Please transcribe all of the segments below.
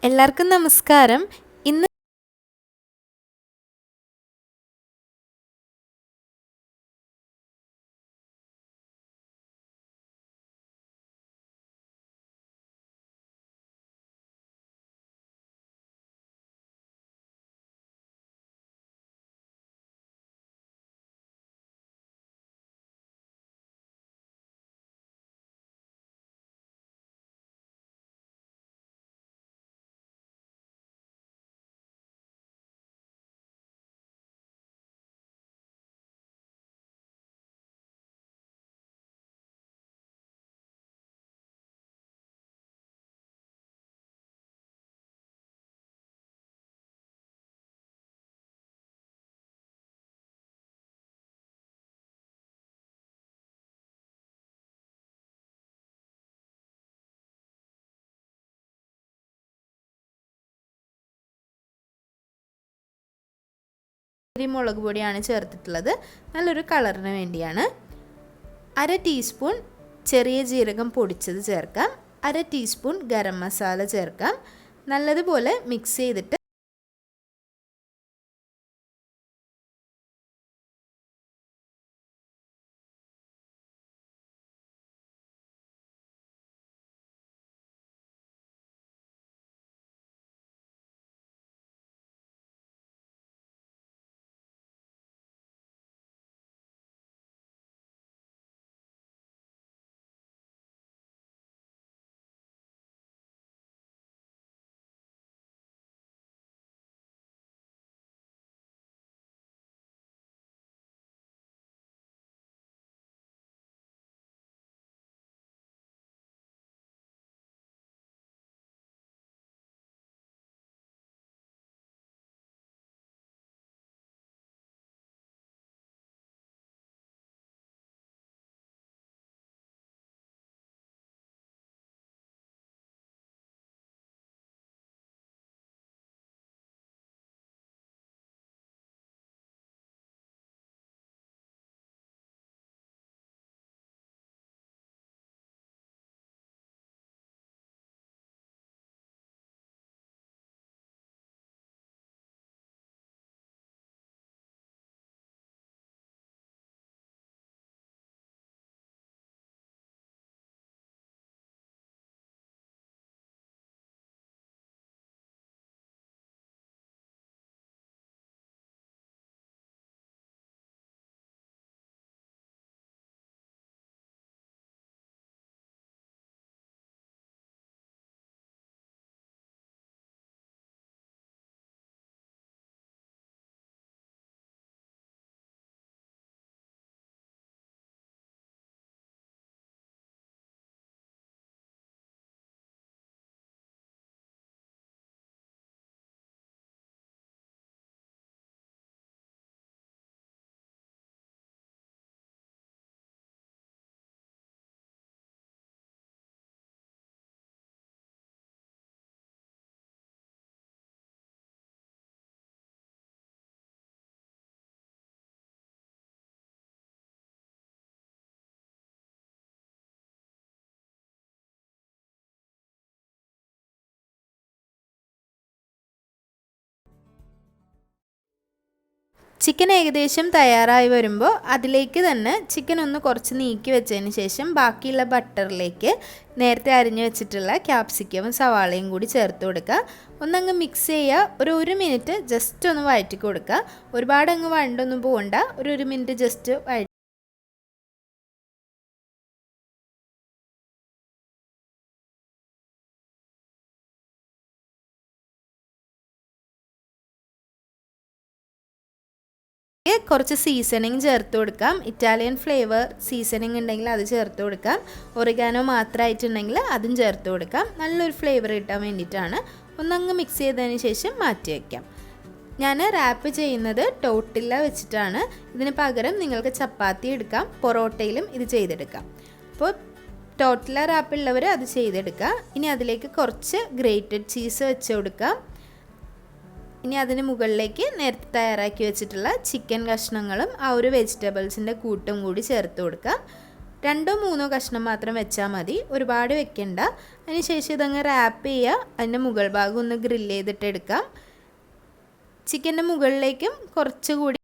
എല്ലാവർക്കും നമസ്കാരം. ഇന്ന് മുളക് പൊടിയാണ് ചേർത്തിട്ടുള്ളത്. നല്ലൊരു കളറിന് വേണ്ടിയാണ്. 1/2 ടീസ്പൂൺ ചെറിയ ജീരകം പൊടിച്ചത് ചേർക്കാം. 1/2 ടീസ്പൂൺ ഗരം മസാല ചേർക്കാം. നല്ലതുപോലെ മിക്സ് ചെയ്തിട്ട് ചിക്കൻ ഏകദേശം തയ്യാറായി വരുമ്പോൾ അതിലേക്ക് തന്നെ ചിക്കൻ ഒന്ന് കുറച്ച് നീക്കി വെച്ചതിന് ശേഷം ബാക്കിയുള്ള ബട്ടറിലേക്ക് നേരത്തെ അരിഞ്ഞു വെച്ചിട്ടുള്ള ക്യാപ്സിക്കവും സവാളയും കൂടി ചേർത്ത് കൊടുക്കുക. ഒന്നങ്ങ് മിക്സ് ചെയ്യുക. ഒരു മിനിറ്റ് ജസ്റ്റ് ഒന്ന് വഴറ്റി കൊടുക്കുക. ഒരുപാട് അങ്ങ് വഴണ്ടൊന്നും പോകണ്ട. ഒരു മിനിറ്റ് ജസ്റ്റ് കുറച്ച് സീസണിങ് ചേർത്ത് കൊടുക്കാം. ഇറ്റാലിയൻ ഫ്ലേവർ സീസണിങ് ഉണ്ടെങ്കിൽ അത് ചേർത്ത് കൊടുക്കാം. ഒറിഗാനോ മാത്രമായിട്ടുണ്ടെങ്കിൽ അതും ചേർത്ത് കൊടുക്കാം. നല്ലൊരു ഫ്ലേവർ കിട്ടാൻ വേണ്ടിയിട്ടാണ്. ഒന്നങ്ങ് മിക്സ് ചെയ്തതിന് ശേഷം മാറ്റി വയ്ക്കാം. ഞാൻ റാപ്പ് ചെയ്യുന്നത് ടോട്ടില്ല വെച്ചിട്ടാണ്. ഇതിന് പകരം നിങ്ങൾക്ക് ചപ്പാത്തി എടുക്കാം. പൊറോട്ടയിലും ഇത് ചെയ്തെടുക്കാം. അപ്പോൾ ടോട്ടില്ല റാപ്പുള്ളവർ അത് ചെയ്തെടുക്കുക. ഇനി അതിലേക്ക് കുറച്ച് ഗ്രേറ്റഡ് ചീസ് വെച്ച് കൊടുക്കാം. ഇനി അതിന് മുകളിലേക്ക് നേരത്തെ തയ്യാറാക്കി വെച്ചിട്ടുള്ള ചിക്കൻ കഷ്ണങ്ങളും ആ ഒരു വെജിറ്റബിൾസിൻ്റെ കൂട്ടും കൂടി ചേർത്ത് കൊടുക്കുക. 2 3 കഷ്ണം മാത്രം വെച്ചാൽ മതി, ഒരുപാട് വെക്കണ്ട. അതിനുശേഷം ഇതങ്ങ് റാപ്പ് ചെയ്യുക. അതിൻ്റെ മുകൾ ഭാഗം ഒന്ന് ഗ്രില്ല് ചെയ്തിട്ട് എടുക്കാം. ചിക്കൻ്റെ മുകളിലേക്കും കുറച്ചുകൂടി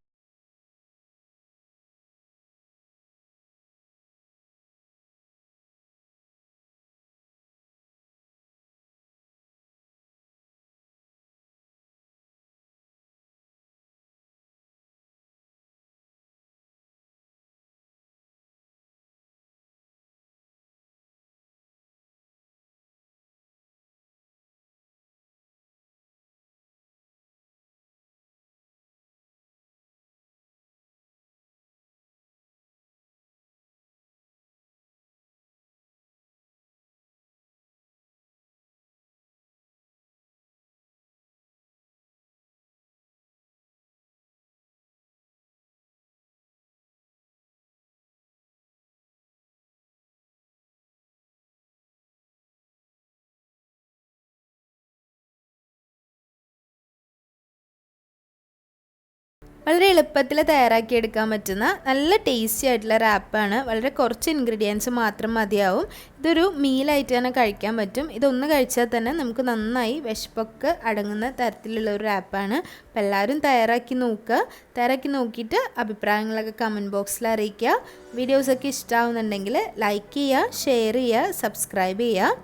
വളരെ എളുപ്പത്തിൽ തയ്യാറാക്കിയെടുക്കാൻ പറ്റുന്ന നല്ല ടേസ്റ്റി ആയിട്ടുള്ള റാപ്പാണ്. വളരെ കുറച്ച് ഇൻഗ്രീഡിയൻസ് മാത്രം മതിയാവും. ഇതൊരു മീലായിട്ട് തന്നെ കഴിക്കാൻ പറ്റും. ഇതൊന്ന് കഴിച്ചാൽ തന്നെ നമുക്ക് നന്നായി വിശപ്പൊക്കെ അടങ്ങുന്ന തരത്തിലുള്ള ഒരു റാപ്പാണ്. അപ്പോൾ എല്ലാവരും തയ്യാറാക്കി നോക്കുക. തയ്യാറാക്കി നോക്കിയിട്ട് അഭിപ്രായങ്ങളൊക്കെ കമൻറ്റ് ബോക്സിൽ അറിയിക്കുക. വീഡിയോസൊക്കെ ഇഷ്ടമാവുന്നുണ്ടെങ്കിൽ ലൈക്ക് ചെയ്യുക, ഷെയർ ചെയ്യുക, സബ്സ്ക്രൈബ് ചെയ്യുക.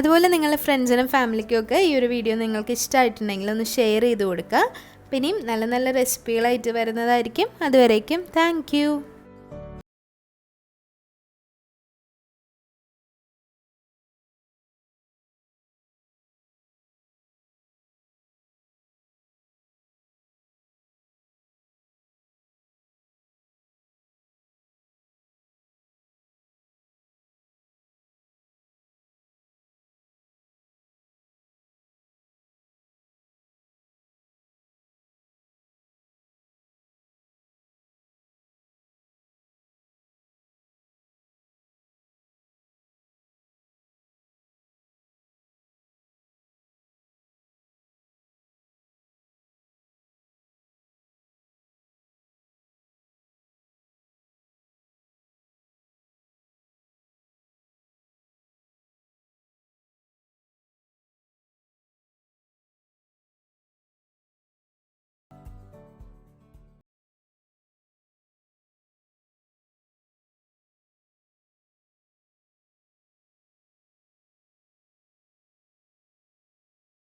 അതുപോലെ നിങ്ങളുടെ ഫ്രണ്ട്സിനും ഫാമിലിക്കും ഒക്കെ ഈ ഒരു വീഡിയോ നിങ്ങൾക്ക് ഇഷ്ടമായിട്ടുണ്ടെങ്കിൽ ഒന്ന് ഷെയർ ചെയ്ത് കൊടുക്കുക. പിന്നെയും നല്ല നല്ല റെസിപ്പികളായിട്ട് വരുന്നതായിരിക്കും. അതുവരേക്കും താങ്ക് യു.